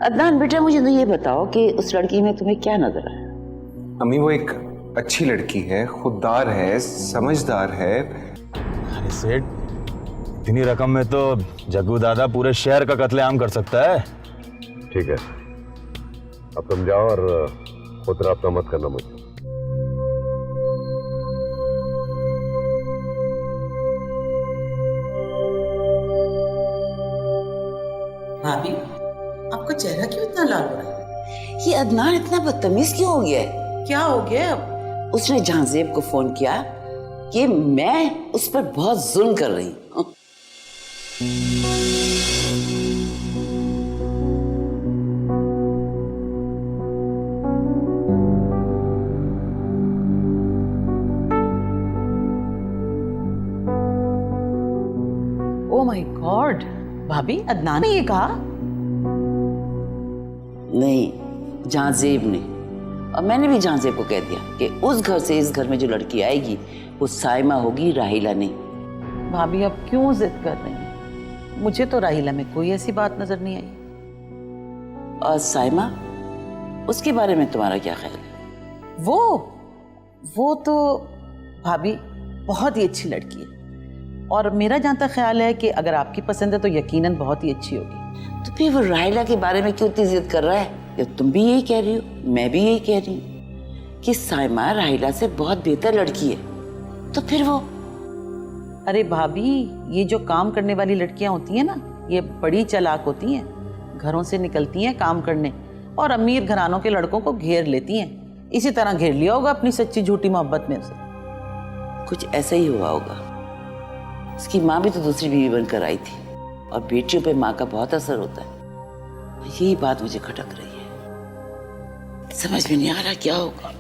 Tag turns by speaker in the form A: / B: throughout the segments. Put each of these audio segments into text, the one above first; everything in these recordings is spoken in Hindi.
A: अदनान बेटा, मुझे तो ये बताओ कि उस लड़की में तुम्हें क्या नजर आया?
B: अम्मी वो एक अच्छी लड़की है, खुददार है, समझदार है।
C: अरे सेठ, इतनी रकम में तो जग्गू दादा पूरे शहर का कत्लेआम कर सकता है।
D: ठीक है, अब तुम जाओ और खुद रब्ता मत करना मुझे।
E: भाभी, आपका चेहरा क्यों इतना लाल हो रहा है?
A: ये अदनान इतना बदतमीज क्यों हो गया है?
E: क्या हो गया अब?
A: उसने जहांजेब को फोन किया कि मैं उस पर बहुत जुल्म कर रही हूँ।
E: ओह माय गॉड, भाभी अदनान ने ये कहा?
A: नहीं, जहांजेब ने। और मैंने भी जहांजेब को कह दिया कि उस घर से इस घर में जो लड़की आएगी वो साइमा होगी, राहिला नहीं।
E: भाभी अब क्यों जिद कर रही हैं? मुझे तो राहिला में कोई ऐसी बात नजर नहीं आई।
A: और साइमा, उसके बारे में तुम्हारा क्या ख्याल है?
E: वो तो भाभी बहुत ही अच्छी लड़की है, और मेरा जहाँ तक ख्याल है कि अगर आपकी पसंद है तो यकीनन बहुत ही अच्छी होगी।
A: तो फिर वो राहिला के बारे में क्यों इतनी जिद कर रहा है? कि तुम भी यही कह रही हो, मैं भी यही कह रही हूँ कि साइमा राहिला से बहुत बेहतर लड़की है। तो फिर वो
E: अरे भाभी, ये जो काम करने वाली लड़कियां होती हैं ना, ये बड़ी चालाक होती हैं। घरों से निकलती हैं काम करने और अमीर घरानों के लड़कों को घेर लेती हैं। इसी तरह घेर लिया होगा अपनी सच्ची झूठी मोहब्बत में उसे।
A: कुछ ऐसा ही हुआ होगा। उसकी माँ भी तो दूसरी बीवी बनकर आई थी, और बेटियों पे माँ का बहुत असर होता है। यही बात मुझे खटक रही है, समझ में नहीं आ रहा क्या होगा।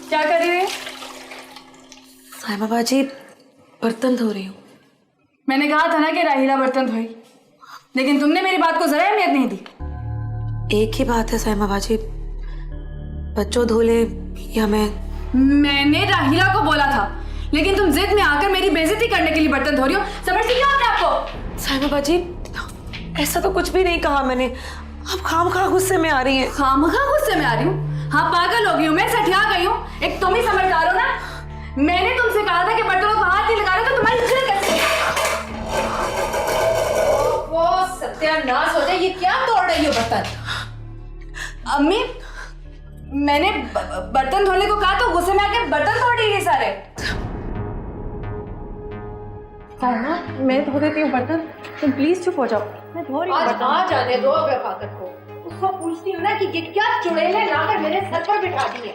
F: क्या कर रही है?
G: साइमा बाजी, बर्तन धो रही हूँ।
F: मैंने कहा था ना कि राहिला बर्तन धोई, लेकिन तुमने मेरी बात को जरा अहमियत नहीं दी।
G: एक ही बात है साइमा बाजी, बच्चों धो ले या
F: मैंने राहिला को बोला था, लेकिन तुम जिद में आकर मेरी बेइज्जती करने के लिए बर्तन धो रही हो। समझती क्यों अपने आपको?
G: साइमा बाजी, ऐसा तो कुछ भी नहीं कहा मैंने। आप खामखा गुस्से में आ रही हैं।
F: खामखा गुस्से में आ रही हूँ? हाँ, पागल हो गई हूँ मैं, सठिया गई हूँ। एक तुम ही समझदार हो ना। मैंने तुमसे कहा था कि बर्तनों को हाथ नहीं लगा रहे, तो तुम्हारी इज्जत कैसे? वो सत्यानाश हो जाए, ये क्या तोड़ रही हो बर्तन? अम्मी, मैंने बर्तन धोने को कहा तो गुस्से में आके बर्तन तोड़ रही है सारे।
G: मैं धो देती हूँ बर्तन, तुम प्लीज चुप हो जाओ। मैं धो रही हूँ बर्तन।
F: आज जाने दो अगर फादर को, उसको पूछती हूँ ना कि ये क्या चुड़ैलें लाकर मेरे सर पर बिठा दी है,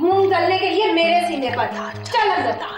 F: मूंग तलने के लिए मेरे सीने पर। चल अंदर।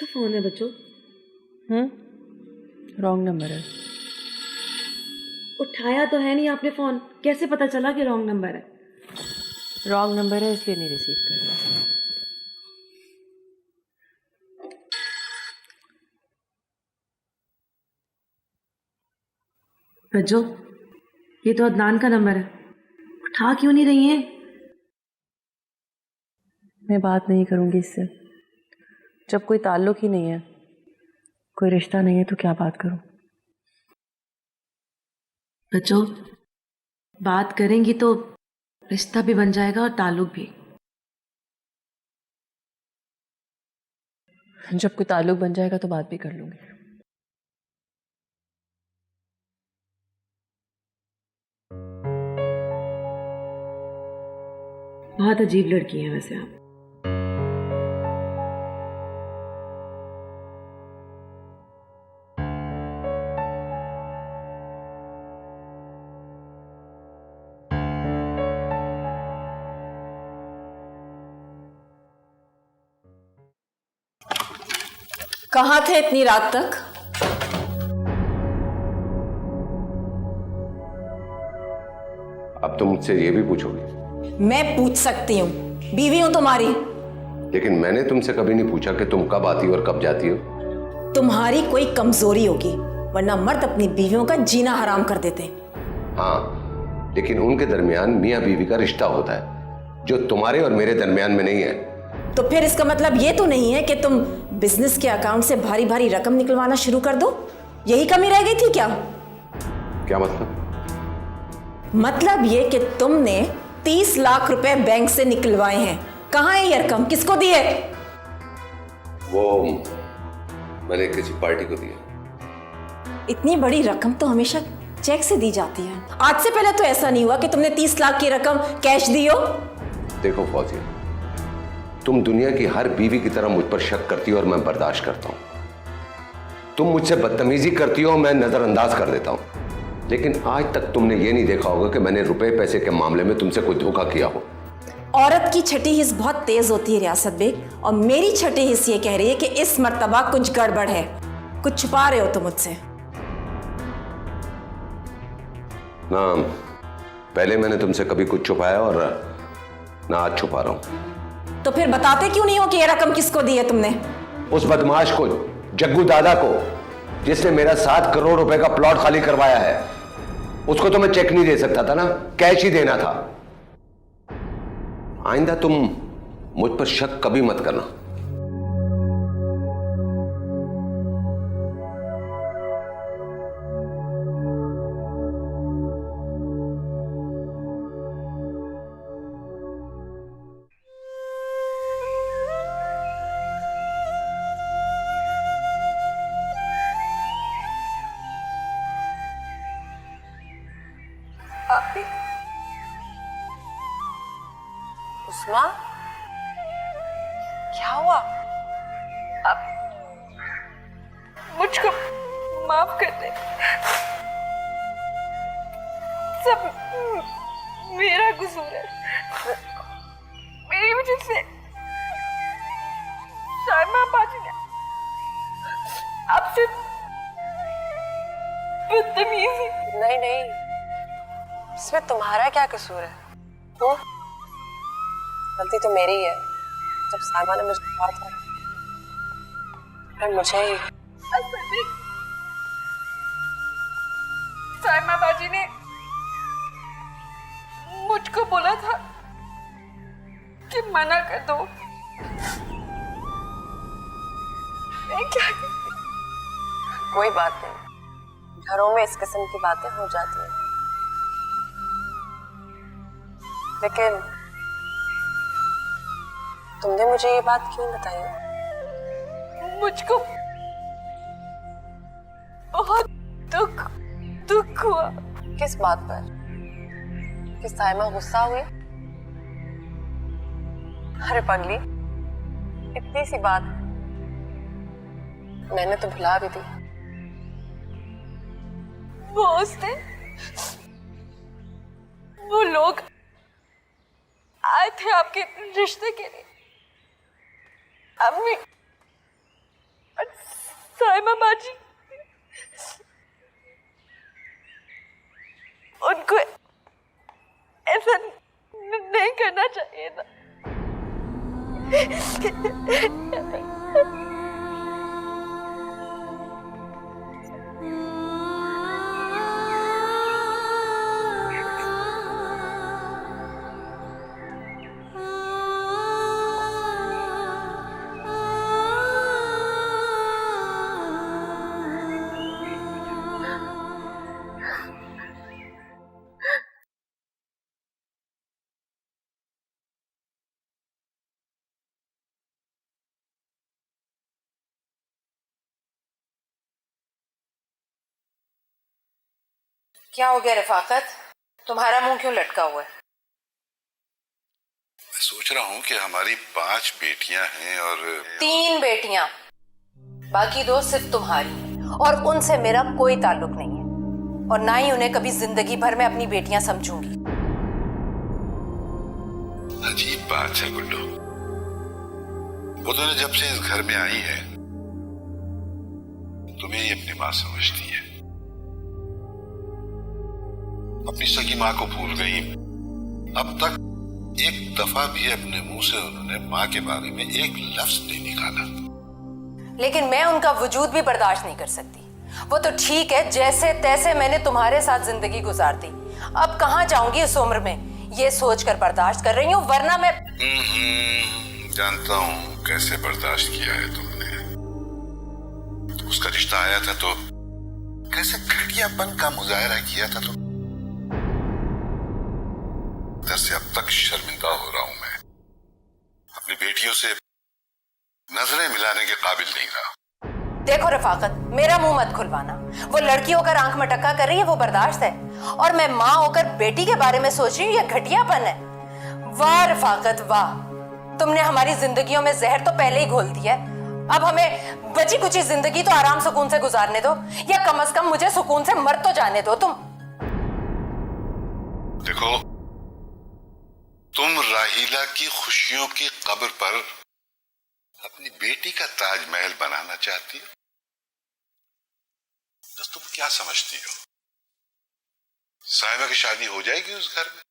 G: किसका फोन है बच्चों?
H: रॉन्ग नंबर है।
G: उठाया तो है नहीं आपने फोन, कैसे पता चला कि रॉन्ग नंबर है?
H: रॉन्ग नंबर है इसलिए नहीं रिसीव कर रहा।
G: बच्चों, ये तो अदनान का नंबर है, उठा क्यों नहीं रही हैं?
H: मैं बात नहीं करूंगी इससे। जब कोई ताल्लुक ही नहीं है, कोई रिश्ता नहीं है, तो क्या बात करूं?
G: बच्चों, बात करेंगी तो रिश्ता भी बन जाएगा और ताल्लुक भी।
H: जब कोई ताल्लुक बन जाएगा तो बात भी कर लूंगी।
G: बहुत अजीब लड़की हैं वैसे आप।
I: कहाँ थे इतनी रात तक?
D: अब तुम मुझसे ये भी पूछोगे?
I: मैं पूछ सकती हूँ, बीवी हूं तुम्हारी।
D: लेकिन मैंने तुमसे कभी नहीं पूछा कि तुम कब आती हो और कब जाती हो।
I: तुम्हारी कोई कमजोरी होगी, वरना मर्द अपनी बीवियों का जीना हराम कर देते।
D: हाँ, लेकिन उनके दरमियान मियाँ बीवी का रिश्ता होता है जो तुम्हारे और मेरे दरमियान में नहीं है।
I: तो फिर इसका मतलब ये तो नहीं है कि तुम बिजनेस के अकाउंट से भारी भारी रकम निकलवाना शुरू कर दो? यही कमी रह गई थी क्या?
D: क्या मतलब?
I: मतलब ये कि तुमने 30 लाख रुपए बैंक से निकलवाए हैं। कहाँ है ये रकम, किसको दी है?
D: वो मैंने किसी पार्टी को दिया।
I: इतनी बड़ी रकम तो हमेशा चेक से दी जाती है। आज से पहले तो ऐसा नहीं हुआ कि तुमने 30 लाख की रकम कैश दी हो।
D: देखो फौजिया, तुम दुनिया की हर बीवी की तरह मुझ पर शक करती हो और मैं बर्दाश्त करता हूं। तुम मुझसे बदतमीजी करती हो, मैं नजरअंदाज कर देता हूं। लेकिन आज तक तुमने ये नहीं देखा होगा कि मैंने रुपए पैसे के मामले में तुमसे कोई धोखा किया हो।
I: औरत की छठी हिस्स बहुत तेज होती है रियासत बेग, और मेरी छठी हिस्स ये कह रही है कि इस मर्तबा कुछ गड़बड़ है। कुछ छुपा रहे हो तुम मुझसे।
D: ना पहले मैंने तुमसे कभी कुछ छुपाया और ना आज छुपा रहा हूं।
I: तो फिर बताते क्यों नहीं हो कि ये रकम किसको दी है तुमने?
D: उस बदमाश को, जग्गू दादा को, जिसने मेरा 7 करोड़ रुपए का प्लॉट खाली करवाया है। उसको तो मैं चेक नहीं दे सकता था ना, कैश ही देना था। आइंदा तुम मुझ पर शक कभी मत करना।
G: उस्मा, क्या हुआ? अब मुझको माफ कर दे, सब मेरा कसूर है। मेरी वजह से शायमा बाजी ने आपसे बदतमीजी। नहीं नहीं, इसमें तुम्हारा क्या कसूर है? तो गलती तो मेरी है। जब साइमा ने मुझे कहा था, फिर मुझे ही। साइमा बाजी ने मुझको बोला था कि मना कर दो। मैं क्या करती? कोई बात नहीं, घरों में इस किस्म की बातें हो जाती हैं, लेकिन तुमने मुझे ये बात क्यों बताई? मुझको बहुत दुख हुआ। किस बात पर? कि साइमा गुस्सा हुई? अरे पगली, इतनी सी बात मैंने तो भुला भी दी। वो उस दिन वो लोग आए थे आपके रिश्ते के लिए। साइमा बाजी, उनको ऐसा नहीं करना चाहिए था।
J: क्या हो गया रफाकत, तुम्हारा मुंह क्यों लटका हुआ है?
K: मैं सोच रहा हूँ कि हमारी 5 बेटियां हैं और
J: 3 बेटियां, बाकी 2 सिर्फ तुम्हारी, और उनसे मेरा कोई ताल्लुक नहीं है और ना ही उन्हें कभी जिंदगी भर में अपनी बेटियां समझूंगी।
K: अजीब बात है गुड्डू, वो दोनों जब से इस घर में आई है तुम्हें ही अपनी माँ समझती है। अपनी सगी माँ को भूल गई। अब तक एक दफा भी अपने मुंह से उन्होंने माँ के बारे में एक लफ्ज नहीं निकाला।
J: लेकिन मैं उनका वजूद भी बर्दाश्त नहीं कर सकती। वो तो ठीक है, जैसे तैसे मैंने तुम्हारे साथ जिंदगी गुजार दी, अब कहाँ जाऊंगी इस उम्र में, ये सोचकर बर्दाश्त कर रही हूँ, वरना मैं
K: जानता हूँ कैसे बर्दाश्त किया है तुमने। तो उसका रिश्ता आया था तो कैसे घटियापन का मुजाहरा किया था तुम। से अब तक शर्मिंदा हो रहा हूं मैं, अपनी बेटियों से नजरें मिलाने के काबिल नहीं रहा।
J: देखो रफाकत, मेरा मुंह मत खुलवाना। वो लड़की होकर आंख मटक्का कर रही है, वो बर्दाश्त है, और मैं माँ होकर बेटी के बारे में सोच रही हूँ, ये घटियापन है। वाह रफाकत वाह, तुमने हमारी जिंदगियों में जहर तो पहले ही घोल दिया है। अब हमें बची कुची जिंदगी तो आराम सुकून से गुजारने दो, या कम से कम मुझे सुकून से मर तो जाने दो तुम।
K: देखो, तुम राहीला की खुशियों की कब्र पर अपनी बेटी का ताजमहल बनाना चाहती हो, तो तुम क्या समझती हो साइमा की शादी हो जाएगी उस घर में?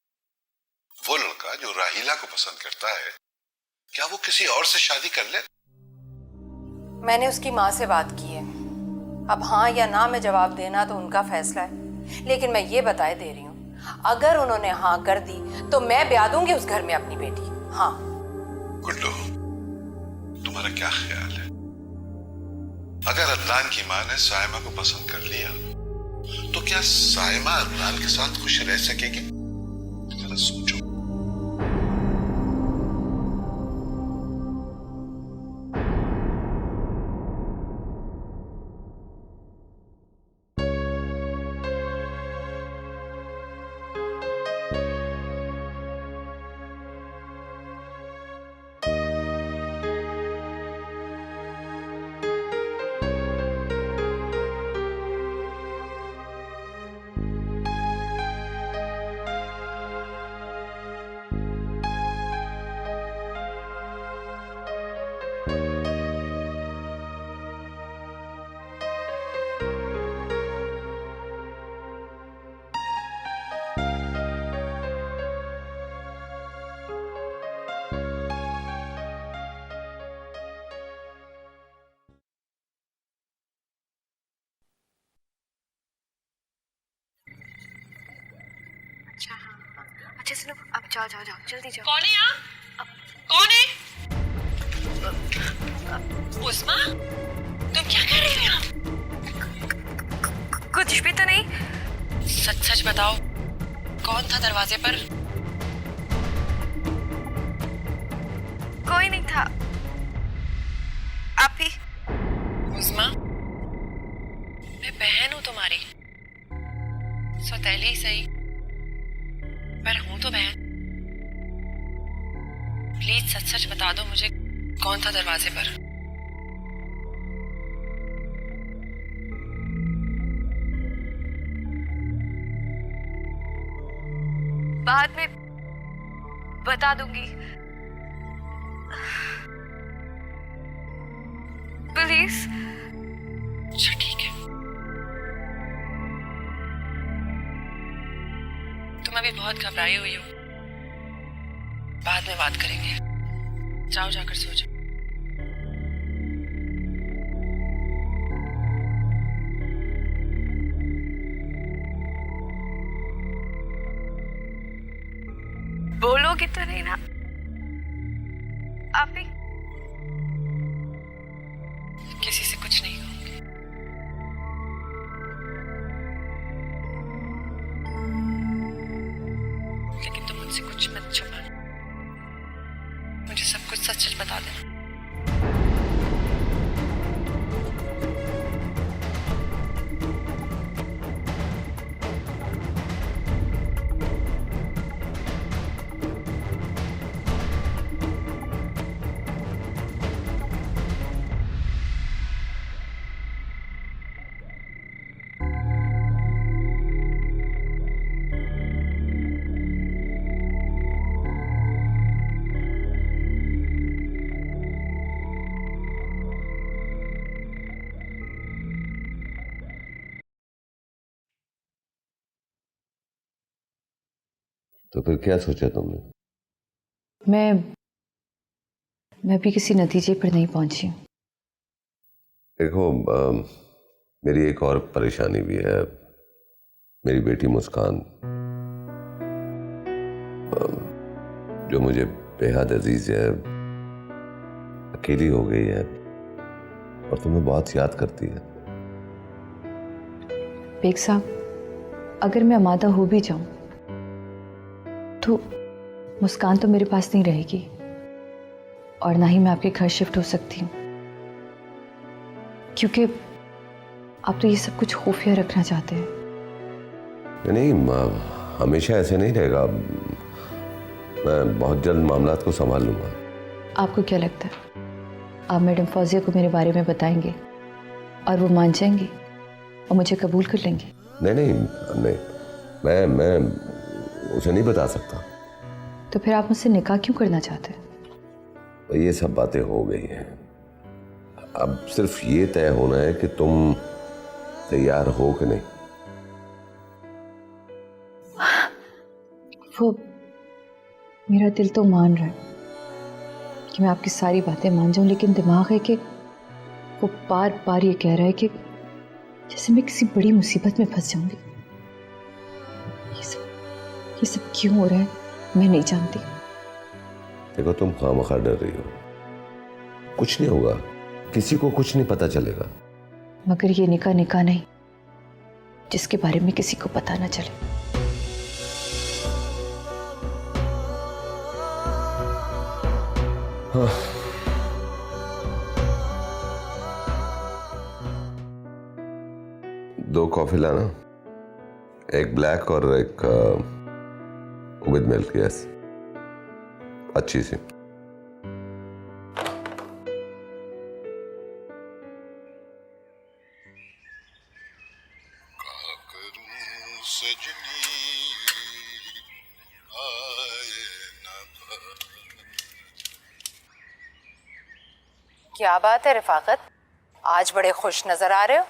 K: वो लड़का जो राहीला को पसंद करता है, क्या वो किसी और से शादी कर ले?
J: मैंने उसकी माँ से बात की है, अब हाँ या ना में जवाब देना तो उनका फैसला है, लेकिन मैं ये बताए दे रही हूँ, अगर उन्होंने हाँ कर दी तो मैं ब्याह दूंगी उस घर में अपनी बेटी। हाँ
K: गुड्डू, तुम्हारा क्या ख्याल है? अगर अदनान की माँ ने साइमा को पसंद कर लिया तो क्या साइमा अदनान के साथ खुश रह सकेगी? जरा सोचो।
F: अच्छा हाँ, अच्छा सुनो, अब जाओ जाओ जाओ, जल्दी जाओ।
G: कौन है यहाँ? कौन है? उस्मा, तुम क्या कर रही हो यहाँ?
F: कुछ भी तो नहीं।
G: सच सच बताओ, कौन था दरवाजे पर?
F: कोई नहीं था, आप ही।
G: उस्मा, मैं बहन हूँ तुम्हारी, सौतेली सही, पर हूं तो बहन। प्लीज सच सच बता दो मुझे, कौन था दरवाजे पर?
F: बाद में बता दूंगी, प्लीज।
G: अच्छा ठीक है, तुम अभी बहुत घबराई हुई हो, बाद में बात करेंगे, जाओ जाकर सो जाओ। बोलोगी तो नहीं ना आप ही? किसी से कुछ नहीं कहूंगी। लेकिन तुम मुझसे कुछ मत छुपाना, मुझे सब कुछ सच सच बता देना।
D: तो फिर क्या सोचा तुमने?
H: मैं भी किसी नतीजे पर नहीं पहुंची हूँ।
D: देखो, मेरी एक और परेशानी भी है। मेरी बेटी मुस्कान, जो मुझे बेहद अजीज है, अकेली हो गई है और तुम्हें बहुत याद करती है।
H: बेग साहब, अगर मैं आमादा हो भी जाऊं तो मुस्कान तो मेरे पास नहीं रहेगी और ना ही मैं आपके घर शिफ्ट हो सकती हूँ, क्योंकि आप तो ये सब कुछ खुफिया रखना चाहते हैं।
D: नहीं, हमेशा ऐसे नहीं रहेगा। मैं बहुत जल्द मामलात को संभाल लूंगा। आपको
H: क्या लगता है, आप मैडम फौजिया को मेरे बारे में बताएंगे और वो मान जाएंगी और मुझे कबूल कर लेंगे?
D: नहीं, मैं उसे नहीं बता सकता।
H: तो फिर आप मुझसे निकाह क्यों करना चाहते हैं?
D: ये सब बातें हो गई हैं, अब सिर्फ ये तय होना है कि तुम तैयार हो कि नहीं।
H: वो मेरा दिल तो मान रहा है कि मैं आपकी सारी बातें मान जाऊं, लेकिन दिमाग है कि वो बार बार ये कह रहा है कि जैसे मैं किसी बड़ी मुसीबत में फंस जाऊंगी। ये सब क्यों हो रहा है मैं नहीं जानती।
D: देखो, तुम खामखा डर रही हो, कुछ नहीं होगा, किसी को कुछ नहीं पता चलेगा।
H: मगर ये निकाह नहीं जिसके बारे में किसी को पता ना चले।
D: हाँ। दो कॉफी लाना, एक ब्लैक और एक विद मिल्क। यस, अच्छी सी।
J: क्या बात है रफाकत, आज बड़े खुश नजर आ रहे हो?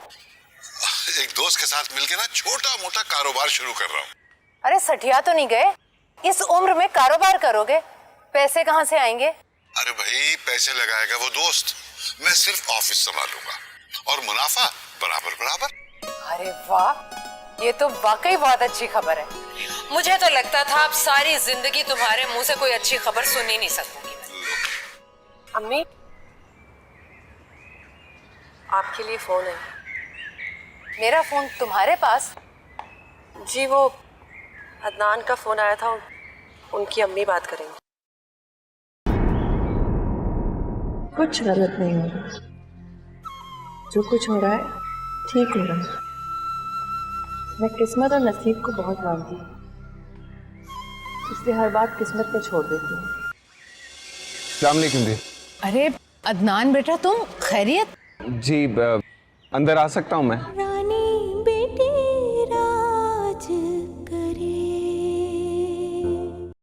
K: एक दोस्त के साथ मिलकर ना छोटा मोटा कारोबार शुरू कर रहा हूँ।
J: अरे सठिया तो नहीं गए? इस उम्र में कारोबार करोगे? पैसे कहाँ से आएंगे?
K: अरे भाई, पैसे लगाएगा वो दोस्त, मैं सिर्फ ऑफिस संभालूंगा और मुनाफा बराबर बराबर।
J: अरे वाह, ये तो वाकई बहुत अच्छी खबर है। मुझे तो लगता था अब सारी जिंदगी तुम्हारे मुंह से कोई अच्छी खबर सुन ही नहीं सकूंगी।
G: अम्मी, आपके लिए फोन है।
J: मेरा फोन तुम्हारे पास?
G: जी, वो अदनान का फोन आया था, उनकी अम्मी बात करेंगे।
H: कुछ गलत नहीं हो रहा, जो कुछ हो रहा है ठीक हो रहा है। मैं किस्मत और नसीब को बहुत मानती हूँ, इसलिए हर बात किस्मत पर छोड़ देती हूँ।
B: अस्सलाम वालेकुम दी।
J: अरे अदनान बेटा, तुम खैरियत?
B: जी, अंदर आ सकता हूँ मैं?